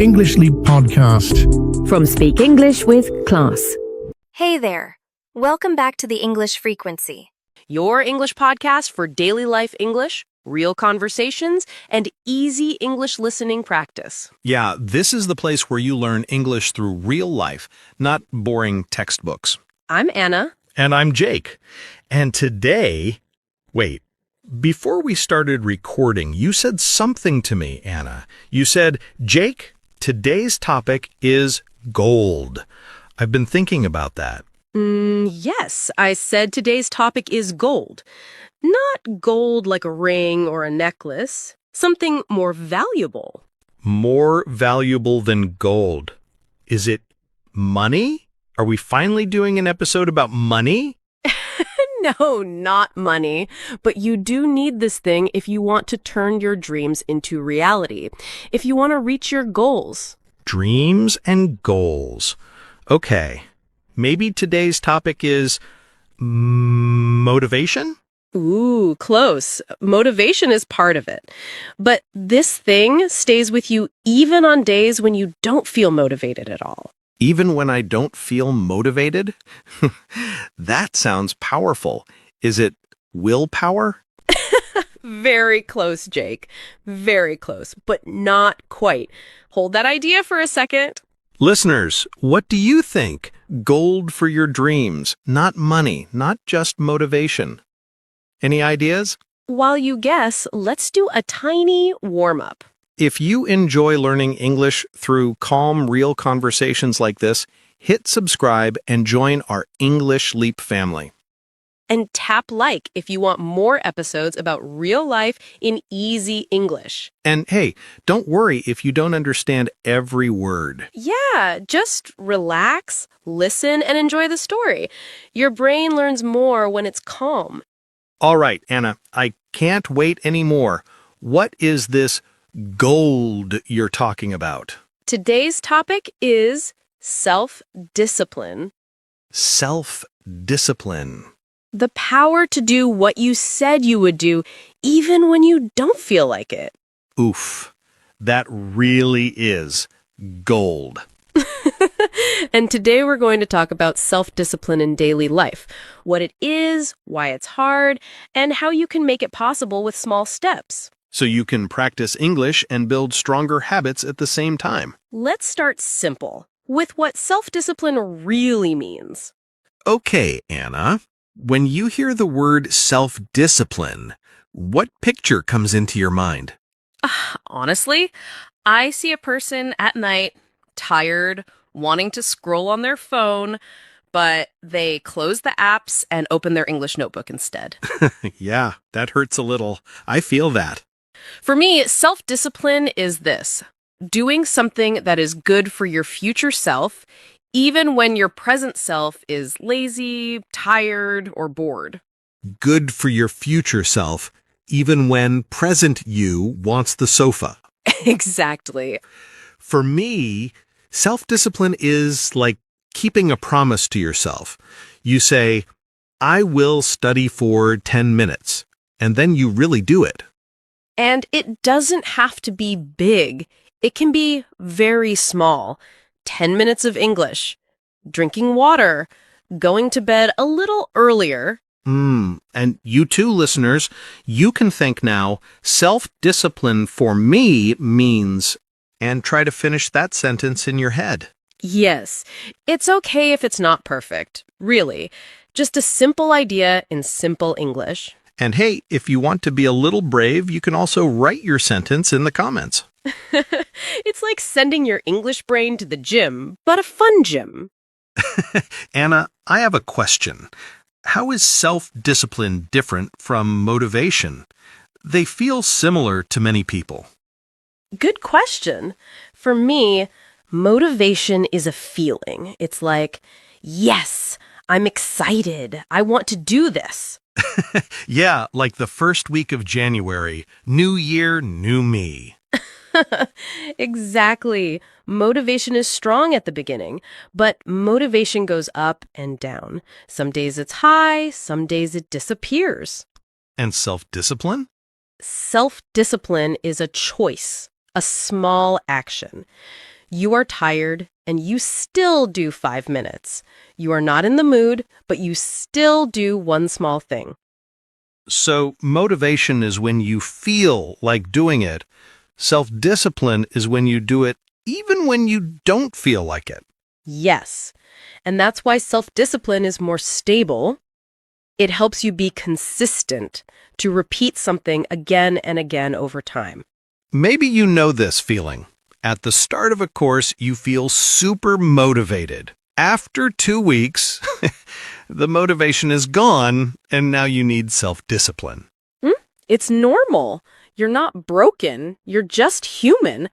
English Leap Podcast. From Speak English with Class. Hey there. Welcome back to the English Frequency. Your English podcast for daily life English, real conversations, and easy English listening practice. Yeah, this is the place where you learn English through real life, not boring textbooks. I'm Anna. And I'm Jake. And today, before we started recording, you said something to me, Anna. You said, Jake, today's topic is gold. I've been thinking about that. Yes, I said today's topic is gold. Not gold like a ring or a necklace. Something more valuable. More valuable than gold. Is it money? Are we finally doing an episode about money? No, not money. But you do need this thing if you want to turn your dreams into reality. If you want to reach your goals. Dreams and goals. Okay. Maybe today's topic is motivation? Ooh, close. Motivation is part of it. But this thing stays with you even on days when you don't feel motivated at all. Even when I don't feel motivated? That sounds powerful. Is it willpower? Very close, Jake. Very close, but not quite. Hold that idea for a second. Listeners, what do you think? Gold for your dreams, not money, not just motivation. Any ideas? While you guess, let's do a tiny warm-up. If you enjoy learning English through calm, real conversations like this, hit subscribe and join our English Leap family. And tap like if you want more episodes about real life in easy English. And hey, don't worry if you don't understand every word. Yeah, just relax, listen, and enjoy the story. Your brain learns more when it's calm. All right, Anna, I can't wait anymore. What is this gold you're talking about? Today's topic is self-discipline. Self-discipline. The power to do what you said you would do, even when you don't feel like it. Oof, that really is gold. And today we're going to talk about self-discipline in daily life, what it is, why it's hard, and how you can make it possible with small steps. So you can practice English and build stronger habits at the same time. Let's start simple, with what self-discipline really means. Okay, Anna, when you hear the word self-discipline, what picture comes into your mind? Honestly, I see a person at night, tired, wanting to scroll on their phone, but they close the apps and open their English notebook instead. Yeah, that hurts a little. I feel that. For me, self-discipline is this: doing something that is good for your future self, even when your present self is lazy, tired, or bored. Good for your future self, even when present you wants the sofa. Exactly. For me, self-discipline is like keeping a promise to yourself. You say, I will study for 10 minutes, and then you really do it. And it doesn't have to be big. It can be very small. 10 minutes of English, drinking water, going to bed a little earlier. And you too, listeners, you can think now, self-discipline for me means, and try to finish that sentence in your head. Yes, it's okay if it's not perfect, really. Just a simple idea in simple English. And hey, if you want to be a little brave, you can also write your sentence in the comments. It's like sending your English brain to the gym, but a fun gym. Anna, I have a question. How is self-discipline different from motivation? They feel similar to many people. Good question. For me, motivation is a feeling. It's like, yes, I'm excited. I want to do this. Yeah, like the first week of January. New year, new me. Exactly. Motivation is strong at the beginning, but motivation goes up and down. Some days it's high, some days it disappears. And self-discipline? Self-discipline is a choice. a small action. You are tired and you still do 5 minutes. You are not in the mood, but you still do one small thing. So motivation is when you feel like doing it. Self-discipline is when you do it even when you don't feel like it. Yes. And that's why self-discipline is more stable. It helps you be consistent to repeat something again and again over time. Maybe you know this feeling. At the start of a course, you feel super motivated. After 2 weeks, the motivation is gone, and now you need self-discipline. It's normal. You're not broken. You're just human.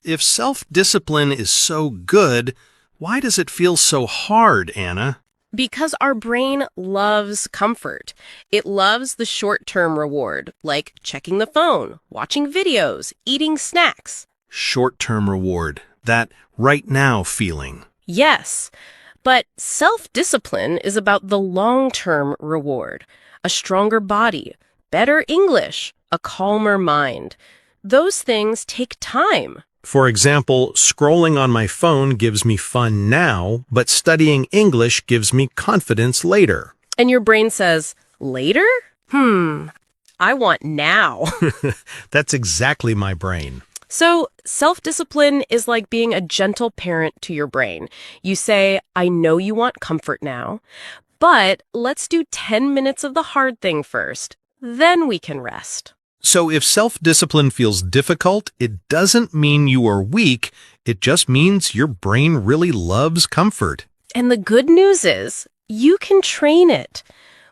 If self-discipline is so good, why does it feel so hard, Anna? Because our brain loves comfort. It loves the short-term reward, like checking the phone, watching videos, eating snacks. Short-term reward, that right now feeling. Yes, but self-discipline is about the long-term reward. A stronger body, better English, a calmer mind. Those things take time. For example, scrolling on my phone gives me fun now, but studying English gives me confidence later. And your brain says, later? I want now. That's exactly my brain. So self-discipline is like being a gentle parent to your brain. You say, I know you want comfort now, but let's do 10 minutes of the hard thing first. Then we can rest. So if self-discipline feels difficult, it doesn't mean you are weak. It just means your brain really loves comfort. And the good news is, you can train it.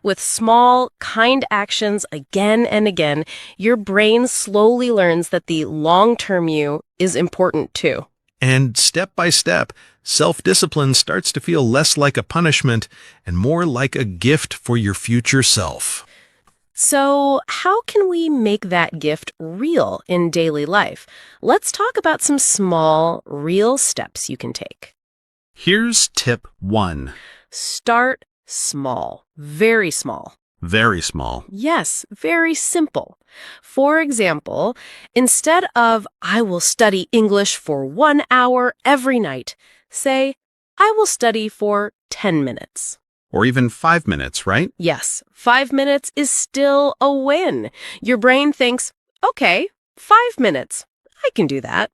With small, kind actions again and again, your brain slowly learns that the long-term you is important too. And step by step, self-discipline starts to feel less like a punishment and more like a gift for your future self. So how can we make that gift real in daily life? Let's talk about some small, real steps you can take. Here's tip 1. Start small, very small. Very small. Yes, very simple. For example, instead of, I will study English for 1 hour every night, say, I will study for 10 minutes. Or even 5 minutes, right? Yes, 5 minutes is still a win. Your brain thinks, okay, 5 minutes. I can do that.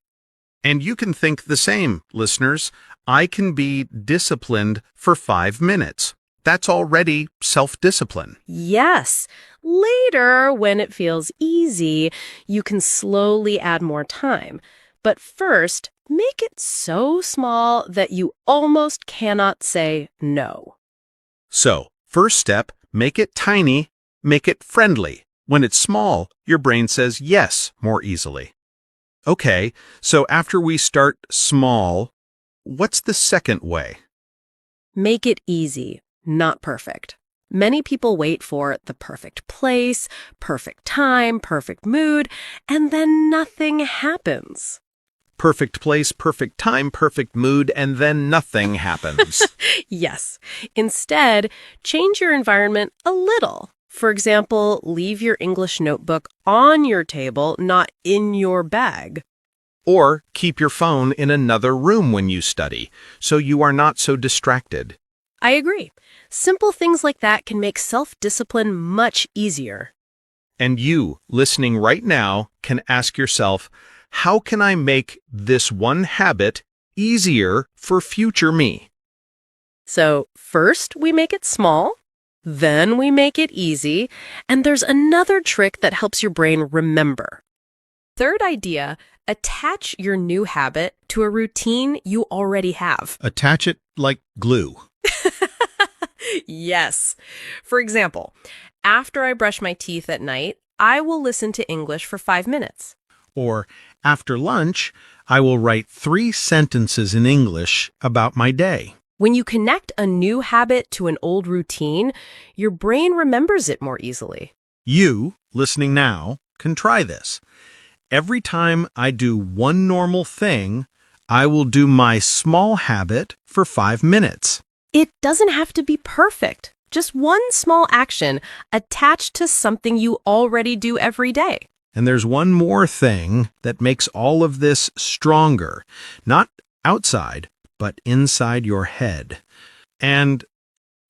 And you can think the same, listeners. I can be disciplined for 5 minutes. That's already self-discipline. Yes. Later, when it feels easy, you can slowly add more time. But first, make it so small that you almost cannot say no. So, first step, make it tiny, make it friendly. When it's small, your brain says yes more easily. Okay, so after we start small, what's the second way? Make it easy, not perfect. Many people wait for the perfect place, perfect time, perfect mood, and then nothing happens. Perfect place, perfect time, perfect mood, and then nothing happens. Yes. Instead, change your environment a little. For example, leave your English notebook on your table, not in your bag. Or keep your phone in another room when you study, so you are not so distracted. I agree. Simple things like that can make self-discipline much easier. And you, listening right now, can ask yourself, how can I make this one habit easier for future me? So first we make it small, then we make it easy, and there's another trick that helps your brain remember. Third idea, attach your new habit to a routine you already have. Attach it like glue. Yes. For example, after I brush my teeth at night, I will listen to English for 5 minutes. Or after lunch, I will write 3 sentences in English about my day. When you connect a new habit to an old routine, your brain remembers it more easily. You, listening now, can try this. Every time I do one normal thing, I will do my small habit for 5 minutes. It doesn't have to be perfect. Just one small action attached to something you already do every day. And there's one more thing that makes all of this stronger. Not outside, but inside your head. And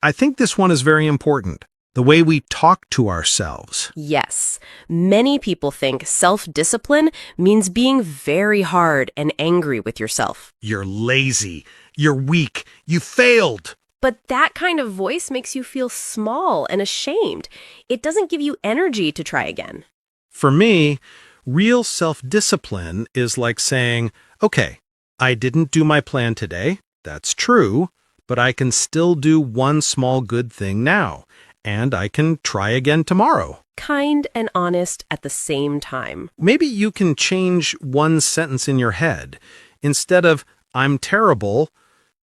I think this one is very important. The way we talk to ourselves. Yes, many people think self-discipline means being very hard and angry with yourself. You're lazy. You're weak. You failed. But that kind of voice makes you feel small and ashamed. It doesn't give you energy to try again. For me, real self-discipline is like saying, okay, I didn't do my plan today. That's true. But I can still do one small good thing now. And I can try again tomorrow. Kind and honest at the same time. Maybe you can change one sentence in your head. Instead of, I'm terrible,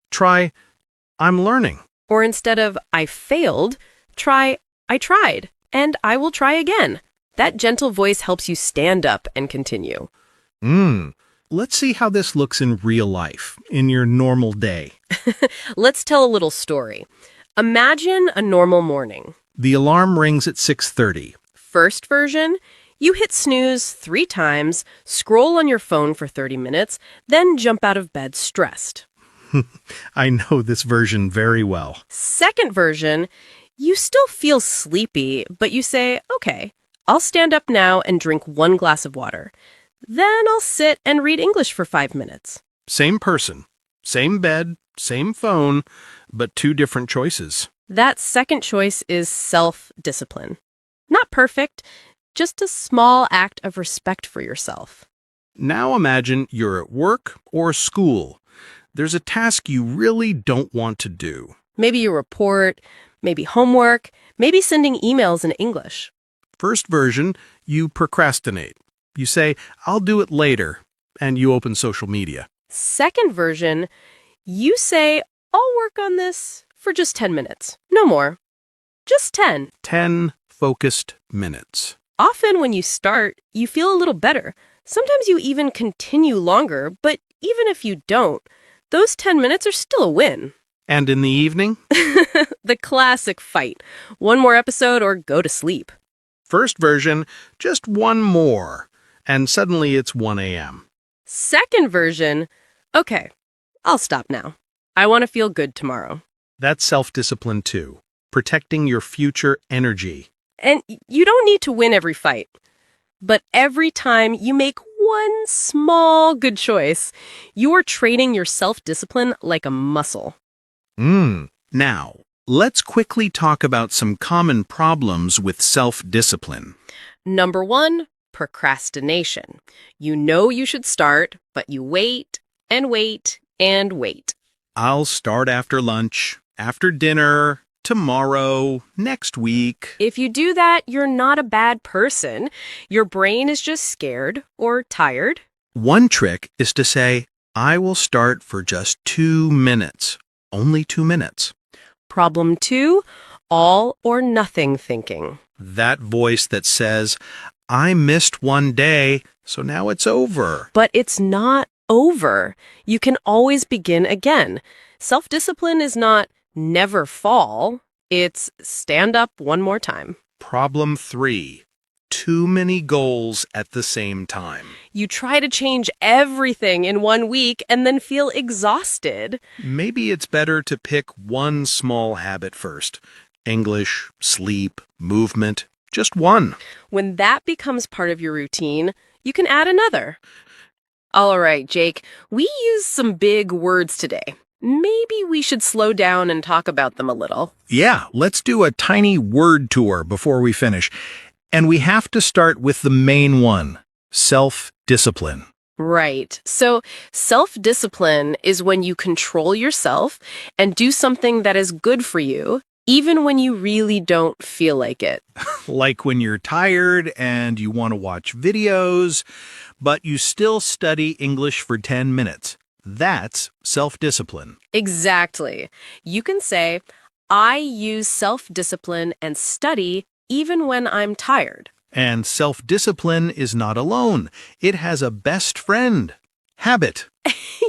try, I'm learning. Or instead of, I failed, try, I tried, and I will try again. That gentle voice helps you stand up and continue. Let's see how this looks in real life, in your normal day. Let's tell a little story. Imagine a normal morning. The alarm rings at 6:30. First version, you hit snooze 3 times, scroll on your phone for 30 minutes, then jump out of bed stressed. I know this version very well. Second version, you still feel sleepy, but you say, okay, I'll stand up now and drink 1 glass of water. Then I'll sit and read English for 5 minutes. Same person, same bed, same phone, but 2 different choices. That second choice is self-discipline. Not perfect, just a small act of respect for yourself. Now imagine you're at work or school. There's a task you really don't want to do. Maybe a report, maybe homework, maybe sending emails in English. First version, you procrastinate. You say, I'll do it later, and you open social media. Second version, you say, I'll work on this for just 10 minutes. No more. Just 10. 10 focused minutes. Often when you start, you feel a little better. Sometimes you even continue longer, but even if you don't, those 10 minutes are still a win. And in the evening? The classic fight. 1 more episode or go to sleep. First version, just 1 more. And suddenly it's 1 a.m. Second version, okay, I'll stop now. I want to feel good tomorrow. That's self-discipline too. Protecting your future energy. And you don't need to win every fight. But every time you make one small good choice, you are training your self-discipline like a muscle. Now, let's quickly talk about some common problems with self-discipline. Number 1, procrastination. You know you should start, but you wait and wait and wait. I'll start after lunch, after dinner, tomorrow, next week. If you do that, you're not a bad person. Your brain is just scared or tired. One trick is to say, I will start for just 2 minutes. Only 2 minutes. Problem 2, all or nothing thinking. That voice that says, I missed 1 day, so now it's over. But it's not over. You can always begin again. Self-discipline is not never fall. It's stand up 1 more time. Problem 3, too many goals at the same time. You try to change everything in 1 week and then feel exhausted. Maybe it's better to pick one small habit first. English, sleep, movement, just one. When that becomes part of your routine, you can add another. All right, Jake, we used some big words today. Maybe we should slow down and talk about them a little. Yeah, let's do a tiny word tour before we finish. And we have to start with the main one, self-discipline. Right. So self-discipline is when you control yourself and do something that is good for you, even when you really don't feel like it. Like when you're tired and you want to watch videos, but you still study English for 10 minutes. That's self-discipline. Exactly. You can say, I use self-discipline and study even when I'm tired. And self-discipline is not alone. It has a best friend, habit.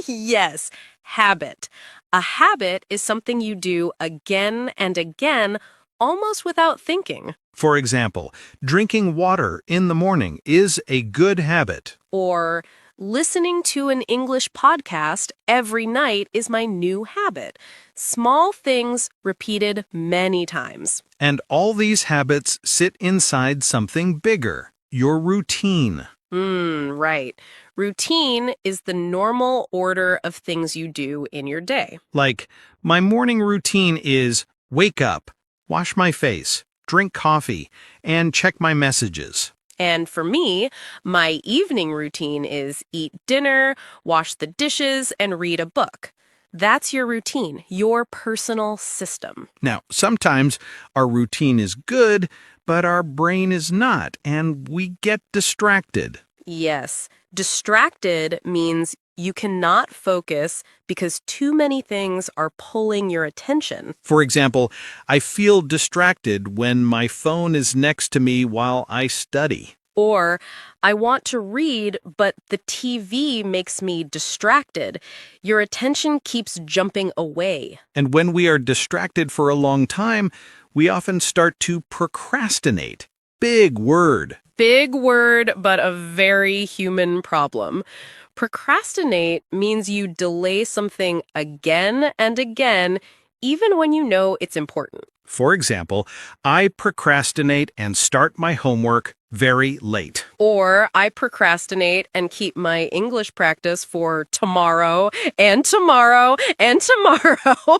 Yes, habit. A habit is something you do again and again, almost without thinking. For example, drinking water in the morning is a good habit. Or listening to an English podcast every night is my new habit. Small things repeated many times. And all these habits sit inside something bigger, your routine. Right. Routine is the normal order of things you do in your day. Like, my morning routine is wake up, wash my face, drink coffee, and check my messages. And for me, my evening routine is eat dinner, wash the dishes, and read a book. That's your routine, your personal system. Now, sometimes our routine is good, but our brain is not, and we get distracted. Yes, distracted means you cannot focus because too many things are pulling your attention. For example, I feel distracted when my phone is next to me while I study. Or, I want to read, but the TV makes me distracted. Your attention keeps jumping away. And when we are distracted for a long time, we often start to procrastinate. Big word. Big word, but a very human problem. Procrastinate means you delay something again and again, even when you know it's important. For example, I procrastinate and start my homework very late. Or I procrastinate and keep my English practice for tomorrow and tomorrow and tomorrow.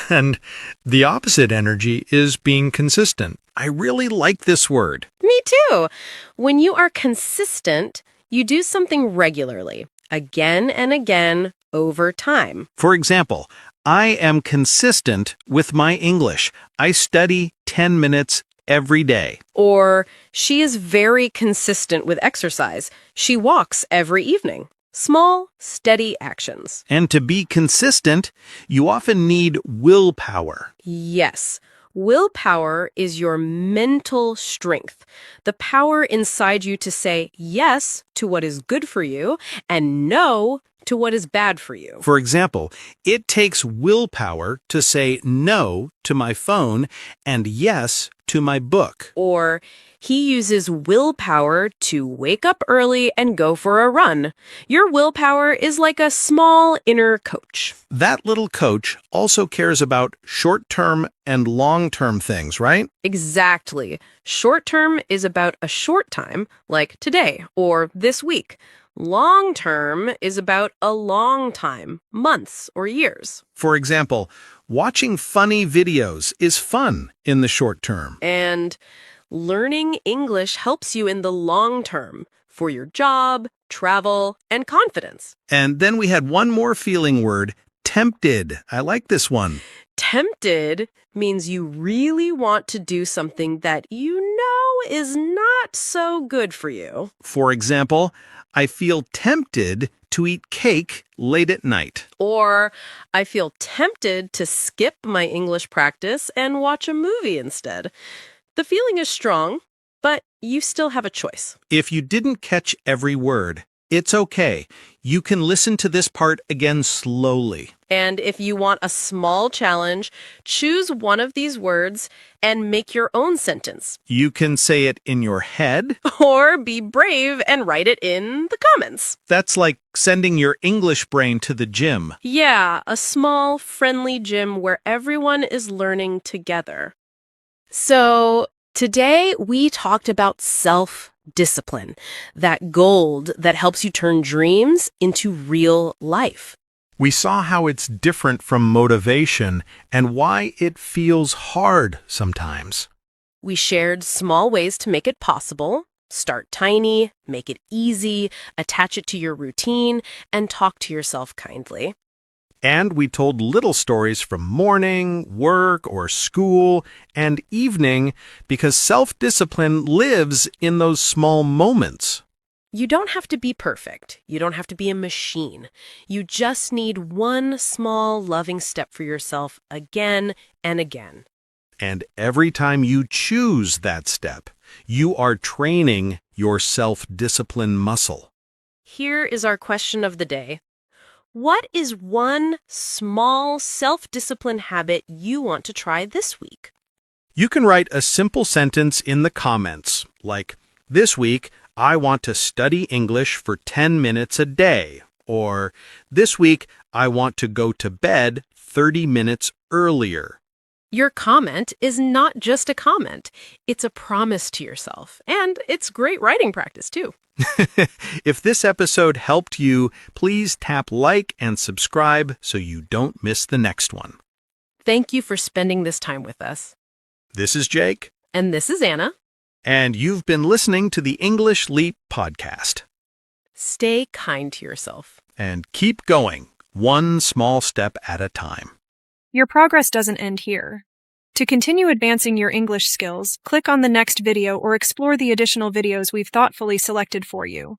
And the opposite energy is being consistent. I really like this word. Me too. When you are consistent, you do something regularly, again and again, over time. For example, I am consistent with my English. I study 10 minutes every day. Or she is very consistent with exercise. She walks every evening. Small, steady actions. And to be consistent, you often need willpower. Yes. Willpower is your mental strength, the power inside you to say yes to what is good for you and no to what is bad for you. For example, it takes willpower to say no to my phone and yes to my book. Or he uses willpower to wake up early and go for a run. Your willpower is like a small inner coach. That little coach also cares about short-term and long-term things, right? Exactly. Short term is about a short time, like today or this week. Long term is about a long time, months or years. For example, watching funny videos is fun in the short term. And learning English helps you in the long term for your job, travel, and confidence. And then we had one more feeling word, tempted. I like this one. Tempted means you really want to do something that you know is not so good for you. For example, I feel tempted to eat cake late at night. Or I feel tempted to skip my English practice and watch a movie instead. The feeling is strong, but you still have a choice. If you didn't catch every word, it's okay. You can listen to this part again slowly. And if you want a small challenge, choose one of these words and make your own sentence. You can say it in your head. Or be brave and write it in the comments. That's like sending your English brain to the gym. Yeah, a small, friendly gym where everyone is learning together. So today we talked about self-discipline, that gold that helps you turn dreams into real life. We saw how it's different from motivation and why it feels hard sometimes. We shared small ways to make it possible. Start tiny, make it easy, attach it to your routine, and talk to yourself kindly. And we told little stories from morning, work, or school, and evening because self-discipline lives in those small moments. You don't have to be perfect. You don't have to be a machine. You just need one small, loving step for yourself again and again. And every time you choose that step, you are training your self-discipline muscle. Here is our question of the day. What is one small self-discipline habit you want to try this week? You can write a simple sentence in the comments, like, "This week, I want to study English for 10 minutes a day," or "This week, I want to go to bed 30 minutes earlier." Your comment is not just a comment. It's a promise to yourself. And it's great writing practice, too. If this episode helped you, please tap like and subscribe so you don't miss the next one. Thank you for spending this time with us. This is Jake, And this is Anna. and you've been listening to the English Leap podcast. Stay kind to yourself. And keep going, one small step at a time. Your progress doesn't end here. To continue advancing your English skills, click on the next video or explore the additional videos we've thoughtfully selected for you.